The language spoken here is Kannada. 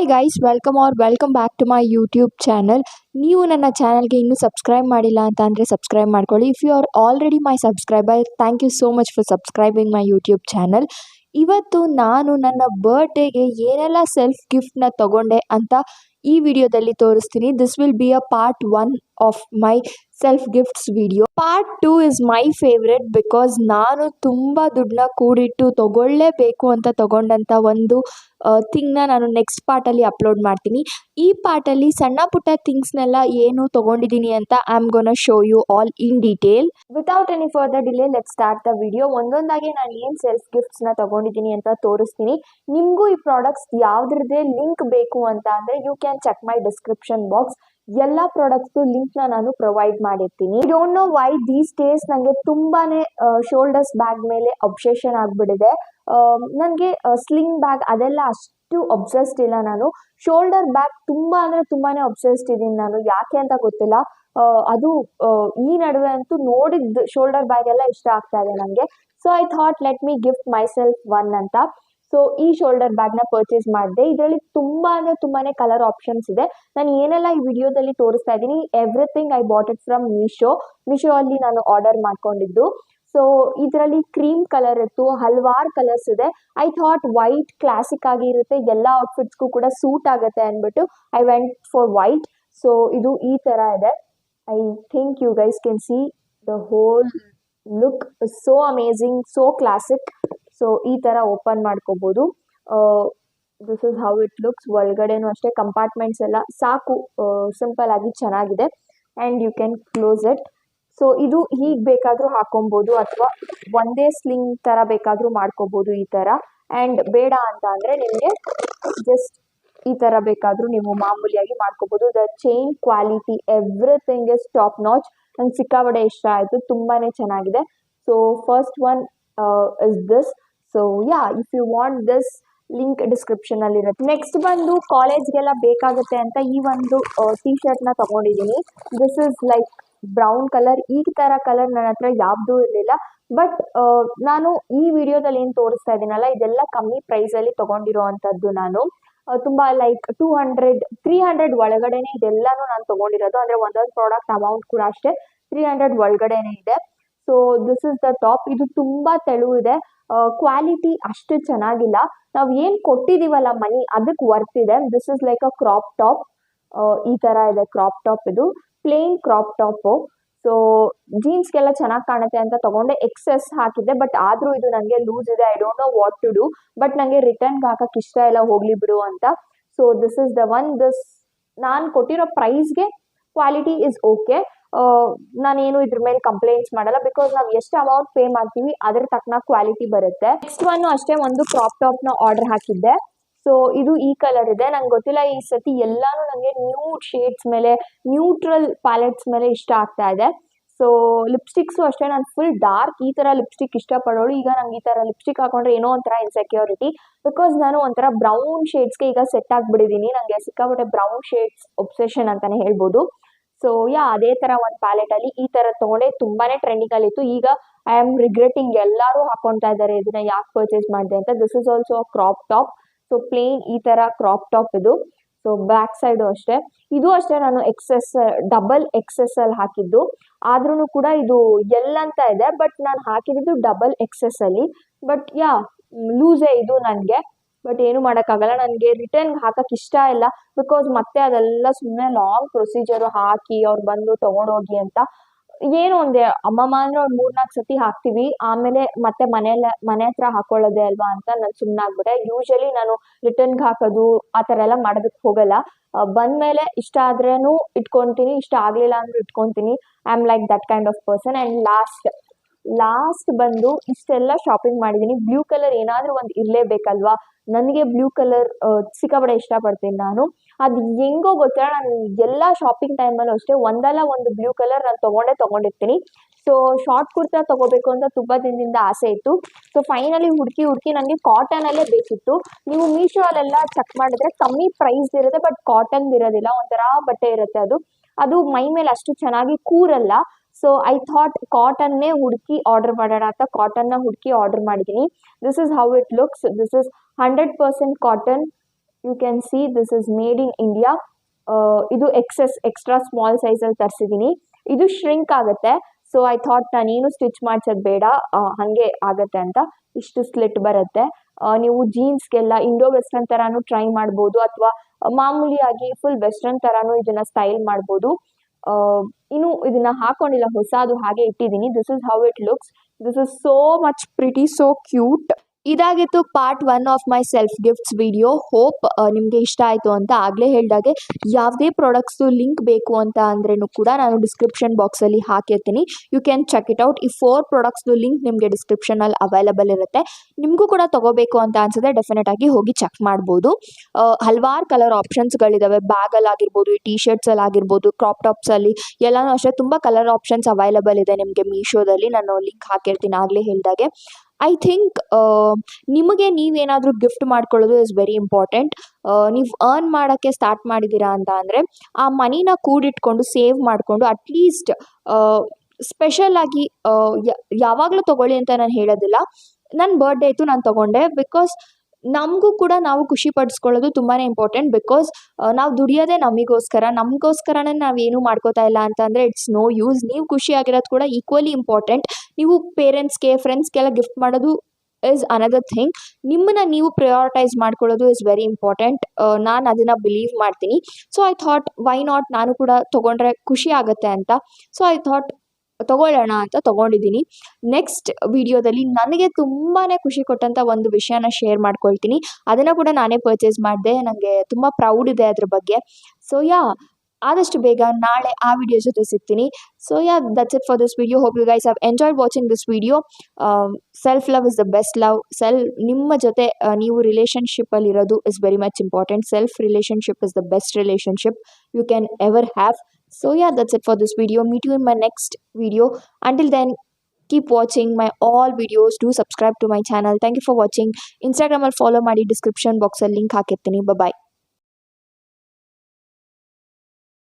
Hi guys, welcome back to my YouTube channel. ನೀವು ನನ್ನ ಚಾನಲ್ಗೆ ಇನ್ನೂ ಸಬ್ಸ್ಕ್ರೈಬ್ ಮಾಡಿಲ್ಲ ಅಂತ ಅಂದರೆ ಸಬ್ಸ್ಕ್ರೈಬ್ ಮಾಡ್ಕೊಳ್ಳಿ. If you are already my subscriber, thank you so much for subscribing my YouTube channel. ಇವತ್ತು ನಾನು ನನ್ನ ಬರ್ಡೇಗೆ ಏನೆಲ್ಲ ಸೆಲ್ಫ್ ಗಿಫ್ಟ್ನ ತಗೊಂಡೆ ಅಂತ ಈ ವಿಡಿಯೋದಲ್ಲಿ ತೋರಿಸ್ತೀನಿ. This will be a part 1 of my self gifts video. Part 2 is my favourite because ನಾನು ತುಂಬ ದುಡ್ಡನ್ನ ಕೂಡಿಟ್ಟು ತಗೊಳ್ಳೇಬೇಕು ಅಂತ ತಗೊಂಡಂಥ ಒಂದು ಥಿಂಗ್ನ ನಾನು ನೆಕ್ಸ್ಟ್ ಪಾರ್ಟಲ್ಲಿ ಅಪ್ಲೋಡ್ ಮಾಡ್ತೀನಿ. ಈ ಪಾರ್ಟಲ್ಲಿ ಸಣ್ಣ ಪುಟ್ಟ ಥಿಂಗ್ಸ್ನೆಲ್ಲ ಏನು ತೊಗೊಂಡಿದ್ದೀನಿ ಅಂತ I am gonna show you all in detail. Without any further delay let start the video. ಒಂದೊಂದಾಗಿ ನಾನು ಏನು ಸೆಲ್ಫ್ ಗಿಫ್ಟ್ಸ್ನ ತಗೊಂಡಿದ್ದೀನಿ ಅಂತ ತೋರಿಸ್ತೀನಿ. ನಿಮಗೂ ಈ ಪ್ರಾಡಕ್ಟ್ಸ್ ಯಾವುದ್ರದ್ದೇ ಲಿಂಕ್ ಬೇಕು ಅಂತ ಅಂದರೆ you can check my description box. ಎಲ್ಲ ಪ್ರಾಡಕ್ಟ್ಸ್ ಲಿಂಕ್ನ ನಾನು ಪ್ರೊವೈಡ್ ಮಾಡಿರ್ತೀನಿ. I don't know why these days ನನಗೆ ತುಂಬಾನೇ ಶೋಲ್ಡರ್ಸ್ ಬ್ಯಾಗ್ ಮೇಲೆ ಅಬ್ಸೆಷನ್ ಆಗಿಬಿಟ್ಟಿದೆ. ನನಗೆ ಸ್ಲಿಂಗ್ ಬ್ಯಾಗ್ ಅದೆಲ್ಲ ಅಷ್ಟು ಅಬ್ಸೆಸ್ಡ್ ಇಲ್ಲ. ನಾನು ಶೋಲ್ಡರ್ ಬ್ಯಾಗ್ ತುಂಬಾ ಅಂದರೆ ತುಂಬಾನೇ ಅಬ್ಸೆಸ್ಡ್ ಇದ್ದೀನಿ ನಾನು. ಯಾಕೆ ಅಂತ ಗೊತ್ತಿಲ್ಲ. ಅದು ಈ ನಡುವೆ ಅಂತೂ ನೋಡಿದ್ದು ಶೋಲ್ಡರ್ ಬ್ಯಾಗ್ ಎಲ್ಲ ಇಷ್ಟ ಆಗ್ತಾ ಇದೆ ನನಗೆ. So I thought let me gift my self one ಅಂತ. ಸೊ ಈ ಶೋಲ್ಡರ್ ಬ್ಯಾಗ್ನ ಪರ್ಚೇಸ್ ಮಾಡಿದೆ. ಇದರಲ್ಲಿ ತುಂಬಾ ಅಂದರೆ ತುಂಬಾನೇ ಕಲರ್ ಆಪ್ಷನ್ಸ್ ಇದೆ. ನಾನು ಏನೆಲ್ಲ ಈ ವಿಡಿಯೋದಲ್ಲಿ ತೋರಿಸ್ತಾ ಇದ್ದೀನಿ, everything I bought it from Meesho ಅಲ್ಲಿ ನಾನು ಆರ್ಡರ್ ಮಾಡ್ಕೊಂಡಿದ್ದು. ಸೊ ಇದರಲ್ಲಿ ಕ್ರೀಮ್ ಕಲರ್ ಇತ್ತು, ಹಲವಾರು ಕಲರ್ಸ್ ಇದೆ. ಐ ಥಾಟ್ ವೈಟ್ ಕ್ಲಾಸಿಕ್ ಆಗಿ ಇರುತ್ತೆ, ಎಲ್ಲ ಔಟ್ಫಿಟ್ಸ್ಗೂ ಕೂಡ ಸೂಟ್ ಆಗುತ್ತೆ ಅಂದ್ಬಿಟ್ಟು I went for white. So ಇದು ಈ ಥರ ಇದೆ. I think you guys can see the whole look so amazing, so classic. So ಈ ಥರ ಓಪನ್ ಮಾಡ್ಕೋಬೋದು. This is how it looks. ಒಳಗಡೆನೂ ಅಷ್ಟೇ ಕಂಪಾರ್ಟ್ಮೆಂಟ್ಸ್ ಎಲ್ಲ ಸಾಕು, ಸಿಂಪಲ್ ಆಗಿ ಚೆನ್ನಾಗಿದೆ. And you can close it. So ಇದು ಹೀಗೆ ಬೇಕಾದರೂ ಹಾಕೊಬೋದು ಅಥವಾ ಒಂದೇ ಸ್ಲಿಂಗ್ ಥರ ಬೇಕಾದರೂ ಮಾಡ್ಕೋಬೋದು ಈ ಥರ. ಆ್ಯಂಡ್ ಬೇಡ ಅಂತ ಅಂದರೆ ನಿಮಗೆ ಜಸ್ಟ್ ಈ ಥರ ಬೇಕಾದರೂ ನೀವು ಮಾಮೂಲಿಯಾಗಿ ಮಾಡ್ಕೋಬೋದು. The chain quality everything is top notch. ನಂಗೆ ಸಿಕ್ಕಾಪಟ್ಟೆ ಇಷ್ಟ ಆಯಿತು, ತುಂಬಾ ಚೆನ್ನಾಗಿದೆ. So first one is this. So yeah, if you want this link description ಅಲ್ಲಿ ಇರುತ್ತೆ. ನೆಕ್ಸ್ಟ್ ಬಂದು ಕಾಲೇಜ್ಗೆಲ್ಲ ಬೇಕಾಗುತ್ತೆ ಅಂತ ಈ ಒಂದು ಟಿ ಶರ್ಟ್ನ ತಗೊಂಡಿದ್ದೀನಿ. This is like brown colour. ಈ ಥರ ಕಲರ್ ನನ್ನ ಹತ್ರ ಯಾವುದೂ ಇರಲಿಲ್ಲ. ಬಟ್ ನಾನು ಈ ವಿಡಿಯೋದಲ್ಲಿ ಏನು ತೋರಿಸ್ತಾ ಇದ್ದೀನಲ್ಲ, ಇದೆಲ್ಲ ಕಮ್ಮಿ ಪ್ರೈಸಲ್ಲಿ ತೊಗೊಂಡಿರೋ ಅಂಥದ್ದು. ನಾನು ತುಂಬ ಲೈಕ್ 200-300 ಒಳಗಡೆನೆ ಇದೆಲ್ಲನೂ ನಾನು ತೊಗೊಂಡಿರೋದು. ಅಂದರೆ ಒಂದೊಂದು ಪ್ರಾಡಕ್ಟ್ ಅಮೌಂಟ್ ಕೂಡ ಅಷ್ಟೇ 300 ಒಳಗಡೆನೆ ಇದೆ. So this is the top. ಇದು ತುಂಬ ತೆಳು ಇದೆ, ಕ್ವಾಲಿಟಿ ಅಷ್ಟು ಚೆನ್ನಾಗಿಲ್ಲ. ನಾವು ಏನು ಕೊಟ್ಟಿದ್ದೀವಲ್ಲ ಮನಿ, ಅದಕ್ಕೆ ವರ್ತ್ ಇದೆ. This is like a crop top. ಈ ಥರ ಇದೆ ಕ್ರಾಪ್ ಟಾಪ್. ಇದು ಪ್ಲೇನ್ ಕ್ರಾಪ್ ಟಾಪು. ಸೊ ಜೀನ್ಸ್ಗೆಲ್ಲ ಚೆನ್ನಾಗಿ ಕಾಣುತ್ತೆ ಅಂತ ತಗೊಂಡೆ. ಎಕ್ಸೆಸ್ ಹಾಕಿದ್ದೆ, ಬಟ್ ಆದರೂ ಇದು ನನಗೆ ಲೂಸ್ ಇದೆ. I don't know what to do. But ನನಗೆ ರಿಟರ್ನ್ಗೆ ಹಾಕಕ್ಕೆ ಇಷ್ಟ ಇಲ್ಲ, ಹೋಗ್ಲಿ ಬಿಡು ಅಂತ. So this is the one. ನಾನು ಕೊಟ್ಟಿರೋ ಪ್ರೈಸ್ಗೆ ಕ್ವಾಲಿಟಿ ಇಸ್ ಓಕೆ. ನಾನೇನು ಇದ್ರ ಮೇಲೆ ಕಂಪ್ಲೇಂಟ್ಸ್ ಮಾಡಲ್ಲ, ಬಿಕಾಸ್ ನಾವು ಎಷ್ಟು ಅಮೌಂಟ್ ಪೇ ಮಾಡ್ತೀವಿ ಅದ್ರ ತಕ್ಕನ ಕ್ವಾಲಿಟಿ ಬರುತ್ತೆ. ನೆಕ್ಸ್ಟ್ ಒನ್ ಅಷ್ಟೇ ಒಂದು ಕ್ರಾಪ್ ಟಾಪ್ನ ಆರ್ಡರ್ ಹಾಕಿದ್ದೆ. ಸೊ ಇದು ಈ ಕಲರ್ ಇದೆ. ನಂಗೆ ಗೊತ್ತಿಲ್ಲ, ಈ ಸತಿ ಎಲ್ಲಾನು ನನಗೆ ನ್ಯೂಡ್ ಶೇಡ್ಸ್ ಮೇಲೆ, ನ್ಯೂಟ್ರಲ್ ಪ್ಯಾಲೆಟ್ಸ್ ಮೇಲೆ ಇಷ್ಟ ಆಗ್ತಾ ಇದೆ. ಸೊ ಲಿಪ್ಸ್ಟಿಕ್ಸು ಅಷ್ಟೇ, ನಾನು ಫುಲ್ ಡಾರ್ಕ್ ಈ ಥರ ಲಿಪ್ಸ್ಟಿಕ್ ಇಷ್ಟಪಡೋಳು. ಈಗ ನಂಗೆ ಈ ಥರ ಲಿಪ್ಸ್ಟಿಕ್ ಹಾಕೊಂಡ್ರೆ ಏನೋ ಒಂಥರ ಇನ್ಸೆಕ್ಯೂರಿಟಿ, ಬಿಕಾಸ್ ನಾನು ಒಂಥರ ಬ್ರೌನ್ ಶೇಡ್ಸ್ಗೆ ಈಗ ಸೆಟ್ ಆಗಿಬಿಟ್ಟಿದ್ದೀನಿ. ನನಗೆ ಸಿಕ್ಕಾಪಟ್ಟೆ ಬ್ರೌನ್ ಶೇಡ್ಸ್ ಒಬ್ಸೆಷನ್ ಅಂತಲೇ ಹೇಳ್ಬೋದು. ಸೊ ಯಾ, ಅದೇ ಥರ ಒಂದು ಪ್ಯಾಲೆಟಲ್ಲಿ ಈ ಥರ ತೊಗೊಂಡೆ. ತುಂಬಾ ಟ್ರೆಂಡಿಂಗಲ್ಲಿತ್ತು. ಈಗ ಐ ಆಮ್ ರಿಗ್ರೆಟಿಂಗ್. ಎಲ್ಲರೂ ಹಾಕೊತಾ ಇದ್ದಾರೆ ಇದನ್ನ ಯಾಕೆ ಪರ್ಚೇಸ್ ಮಾಡಿದೆ ಅಂತ. This is also a crop top. So plane ಈ ಥರ ಕ್ರಾಪ್ ಟಾಪ್ ಇದು. ಸೊ ಬ್ಯಾಕ್ ಸೈಡು ಅಷ್ಟೇ. ಇದು ಅಷ್ಟೇ ನಾನು ಡಬಲ್ ಎಕ್ಸೆಸ್ ಅಲ್ಲಿ ಹಾಕಿದ್ದು. ಆದ್ರೂ ಕೂಡ ಇದು ಎಲ್ ಅಂತ ಇದೆ, ಬಟ್ ನಾನು ಹಾಕಿದ್ದು ಡಬಲ್ ಎಕ್ಸೆಸ್ ಅಲ್ಲಿ. ಬಟ್ ಯಾ, ಲೂಸೇ ಇದು ನನಗೆ. ಬಟ್ ಏನು ಮಾಡೋಕ್ಕಾಗಲ್ಲ. ನನಗೆ ರಿಟರ್ನ್ಗೆ ಹಾಕಕ್ಕೆ ಇಷ್ಟ ಇಲ್ಲ, ಬಿಕಾಸ್ ಮತ್ತೆ ಅದೆಲ್ಲ ಸುಮ್ಮನೆ ಲಾಂಗ್ ಪ್ರೊಸೀಜರು ಹಾಕಿ ಅವ್ರು ಬಂದು ತೊಗೊಂಡೋಗಿ ಅಂತ. ಏನು ಒಂದೇ ಅಮ್ಮಮ್ಮ ಅಂದರೆ ಒಂದು 3-4 ಸತಿ ಹಾಕ್ತೀವಿ, ಆಮೇಲೆ ಮತ್ತೆ ಮನೆ ಹತ್ರ ಹಾಕೊಳ್ಳೋದೆ ಅಲ್ವಾ ಅಂತ ನಾನು ಸುಮ್ಮನಾಗ್ಬಿಟ್ಟೆ. ಯೂಶಲಿ ನಾನು ರಿಟರ್ನ್ಗೆ ಹಾಕೋದು ಆ ಥರ ಎಲ್ಲ ಮಾಡೋದಕ್ಕೆ ಹೋಗಲ್ಲ. ಬಂದಮೇಲೆ ಇಷ್ಟ ಆದ್ರೂ ಇಟ್ಕೊತೀನಿ, ಇಷ್ಟ ಆಗಲಿಲ್ಲ ಅಂದ್ರೂ ಇಟ್ಕೊತೀನಿ. I am like that kind of person. And last ಬಂದು ಇಷ್ಟೆಲ್ಲ ಶಾಪಿಂಗ್ ಮಾಡಿದ್ದೀನಿ. ಬ್ಲೂ ಕಲರ್ ಏನಾದರೂ ಒಂದು ಇರಲೇಬೇಕಲ್ವಾ. ನನಗೆ ಬ್ಲೂ ಕಲರ್ ಸಿಕ್ಕಾಪಟ್ಟೆ ಇಷ್ಟಪಡ್ತೀನಿ ನಾನು. ಅದು ಹೆಂಗೋ ಗೊತ್ತಿಲ್ಲ, ನಾನು ಎಲ್ಲ ಶಾಪಿಂಗ್ ಟೈಮಲ್ಲೂ ಅಷ್ಟೇ ಒಂದಲ್ಲ ಒಂದು ಬ್ಲೂ ಕಲರ್ ನಾನು ತೊಗೊಂಡಿರ್ತೀನಿ. ಸೊ ಶಾರ್ಟ್ ಕುರ್ತಾ ತೊಗೋಬೇಕು ಅಂತ ತುಂಬ ದಿನದಿಂದ ಆಸೆ ಇತ್ತು. ಸೊ ಫೈನಲಿ ಹುಡುಕಿ ನನಗೆ ಕಾಟನಲ್ಲೇ ಬೇಕಿತ್ತು. ನೀವು ಮೀಶೋಲೆಲ್ಲ ಚೆಕ್ ಮಾಡಿದ್ರೆ ಕಮ್ಮಿ ಪ್ರೈಸ್ ಇರುತ್ತೆ, ಬಟ್ ಕಾಟನ್ ಇರೋದಿಲ್ಲ, ಒಂಥರ ಬಟ್ಟೆ ಇರುತ್ತೆ. ಅದು ಮೈ ಮೇಲೆ ಅಷ್ಟು ಚೆನ್ನಾಗಿ ಕೂರಲ್ಲ. ಸೊ ಐ ಥಾಟ್ ಕಾಟನ್ನೇ ಹುಡುಕಿ ಆರ್ಡರ್ ಮಾಡೋಣ ಅಂತ ಕಾಟನ್ನ ಹುಡುಕಿ ಆರ್ಡರ್ ಮಾಡಿದ್ದೀನಿ. This is how it looks. This is 100% cotton. You can see this is made in India. ಇದು ಎಕ್ಸ್ಟ್ರಾ ಸ್ಮಾಲ್ ಸೈಜಲ್ಲಿ ತರಿಸಿದ್ದೀನಿ. ಇದು ಶ್ರಿಂಕ್ ಆಗುತ್ತೆ. ಸೊ ಐ ಥಾಟ್ ನಾನೇನು ಸ್ಟಿಚ್ ಮಾಡಿಸೋದು ಬೇಡ, ಹಾಗೆ ಆಗುತ್ತೆ ಅಂತ. ಇಷ್ಟು ಸ್ಲಿಟ್ ಬರುತ್ತೆ. ನೀವು ಜೀನ್ಸ್ಗೆಲ್ಲ ಇಂಡೋ ವೆಸ್ಟರ್ನ್ ಥರನೂ ಟ್ರೈ ಮಾಡ್ಬೋದು, ಅಥವಾ ಮಾಮೂಲಿಯಾಗಿ ಫುಲ್ ವೆಸ್ಟರ್ನ್ ಥರನೂ ಇದನ್ನು ಸ್ಟೈಲ್ ಮಾಡ್ಬೋದು. ಇನ್ನು ಇದನ್ನ ಹಾಕೊಂಡಿಲ್ಲ, ಹೊಸದು ಹಾಗೆ ಇಟ್ಟಿದ್ದೀನಿ. This is how it looks. This is so much pretty, so cute. ಇದಾಗಿತ್ತು part 1 of my self gifts video. Hope ನಿಮಗೆ ಇಷ್ಟ ಆಯಿತು ಅಂತ. ಆಗಲೇ ಹೇಳಿದಾಗೆ ಯಾವುದೇ ಪ್ರಾಡಕ್ಟ್ಸು ಲಿಂಕ್ ಬೇಕು ಅಂತ ಅಂದ್ರೂ ಕೂಡ ನಾನು ಡಿಸ್ಕ್ರಿಪ್ಷನ್ ಬಾಕ್ಸಲ್ಲಿ ಹಾಕಿರ್ತೀನಿ. You can check it out. ಈ 4 ಪ್ರಾಡಕ್ಟ್ಸ್ದು ಲಿಂಕ್ ನಿಮಗೆ ಡಿಸ್ಕ್ರಿಪ್ಷನಲ್ಲಿ ಅವೈಲಬಲ್ ಇರುತ್ತೆ. ನಿಮಗೂ ಕೂಡ ತೊಗೋಬೇಕು ಅಂತ ಅನ್ಸಿದ್ರೆ ಡೆಫಿನೆಟ್ ಆಗಿ ಹೋಗಿ ಚೆಕ್ ಮಾಡ್ಬೋದು. ಹಲವಾರು ಕಲರ್ ಆಪ್ಷನ್ಸ್ಗಳಿದ್ದಾವೆ. ಬ್ಯಾಗಲ್ಲಿ ಆಗಿರ್ಬೋದು, ಈ ಟಿ ಶರ್ಟ್ಸಲ್ಲಿ ಆಗಿರ್ಬೋದು, ಕ್ರಾಪ್ ಟಾಪ್ಸಲ್ಲಿ ಎಲ್ಲನೂ ಅಷ್ಟೇ ತುಂಬ ಕಲರ್ ಆಪ್ಷನ್ಸ್ ಅವೈಲಬಲ್ ಇದೆ ನಿಮಗೆ ಮೀಶೋದಲ್ಲಿ. ನಾನು ಲಿಂಕ್ ಹಾಕಿರ್ತೀನಿ ಆಗಲೇ ಹೇಳಿದಾಗೆ. ಐ ಥಿಂಕ್ ನಿಮಗೆ ನೀವೇನಾದರೂ ಗಿಫ್ಟ್ ಮಾಡ್ಕೊಳ್ಳೋದು ಇಸ್ ವೆರಿ ಇಂಪಾರ್ಟೆಂಟ್. ನೀವು ಅರ್ನ್ ಮಾಡೋಕ್ಕೆ ಸ್ಟಾರ್ಟ್ ಮಾಡಿದ್ದೀರಾ ಅಂತ ಅಂದರೆ ಆ ಮನಿನ ಕೂಡಿಟ್ಕೊಂಡು ಸೇವ್ ಮಾಡಿಕೊಂಡು ಅಟ್ಲೀಸ್ಟ್ ಸ್ಪೆಷಲಾಗಿ ಯಾವಾಗಲೂ ತೊಗೊಳ್ಳಿ ಅಂತ ನಾನು ಹೇಳೋದಿಲ್ಲ. ನನ್ನ ಬರ್ಡೇ ಇತ್ತು, ನಾನು ತೊಗೊಂಡೆ. ಬಿಕಾಸ್ ನಮಗೂ ಕೂಡ ನಾವು ಖುಷಿ ಪಡಿಸ್ಕೊಳ್ಳೋದು ತುಂಬಾ ಇಂಪಾರ್ಟೆಂಟ್. ಬಿಕಾಸ್ ನಾವು ದುಡಿಯೋದೇ ನಮಗೋಸ್ಕರನೇ ನಾವೇನು ಮಾಡ್ಕೋತಾ ಇಲ್ಲ ಅಂತ ಅಂದರೆ ಇಟ್ಸ್ ನೋ ಯೂಸ್. ನೀವು ಖುಷಿಯಾಗಿರೋದು ಕೂಡ ಈಕ್ವಲಿ ಇಂಪಾರ್ಟೆಂಟ್. ನೀವು ಪೇರೆಂಟ್ಸ್ಗೆ, ಫ್ರೆಂಡ್ಸ್ಗೆಲ್ಲ ಗಿಫ್ಟ್ ಮಾಡೋದು ಇಸ್ ಅನದರ್ ಥಿಂಗ್. ನಿಮ್ಮನ್ನು ನೀವು ಪ್ರಯಾರಿಟೈಸ್ ಮಾಡ್ಕೊಳ್ಳೋದು ಇಸ್ ವೆರಿ ಇಂಪಾರ್ಟೆಂಟ್. ನಾನು ಅದನ್ನು ಬಿಲೀವ್ ಮಾಡ್ತೀನಿ. So I thought why not, ನಾನು ಕೂಡ ತೊಗೊಂಡ್ರೆ ಖುಷಿ ಆಗುತ್ತೆ ಅಂತ. ಸೊ ಐ ಥಾಟ್ ತೊಗೊಳ್ಳೋಣ ಅಂತ ತೊಗೊಂಡಿದ್ದೀನಿ. ನೆಕ್ಸ್ಟ್ ವಿಡಿಯೋದಲ್ಲಿ ನನಗೆ ತುಂಬಾ ಖುಷಿ ಕೊಟ್ಟಂಥ ಒಂದು ವಿಷಯನ ಶೇರ್ ಮಾಡ್ಕೊಳ್ತೀನಿ. ಅದನ್ನು ಕೂಡ ನಾನೇ ಪರ್ಚೇಸ್ ಮಾಡಿದೆ. ನನಗೆ ತುಂಬ ಪ್ರೌಡ್ ಇದೆ ಅದ್ರ ಬಗ್ಗೆ. ಸೊ ಆದಷ್ಟು ಬೇಗ ನಾಳೆ ಆ ವಿಡಿಯೋ ಜೊತೆ ಸಿಗ್ತೀನಿ. So that's it for this video. Hope you guys have enjoyed watching this video. Self love is the best love. ನಿಮ್ಮ ಜೊತೆ ನೀವು ರಿಲೇಷನ್ಶಿಪ್ಪಲ್ಲಿ ಇರೋದು is very much important. Self relationship is the best relationship you can ever have. So that's it for this video. Meet you in my next video. Until then, keep watching my all videos. Do subscribe to my channel. Thank you for watching. Instagram ಅಲ್ಲಿ follow ಮಾಡಿ, description box ಅಲ್ಲಿ link ಹಾಕಿರ್ತೀನಿ. Bye bye.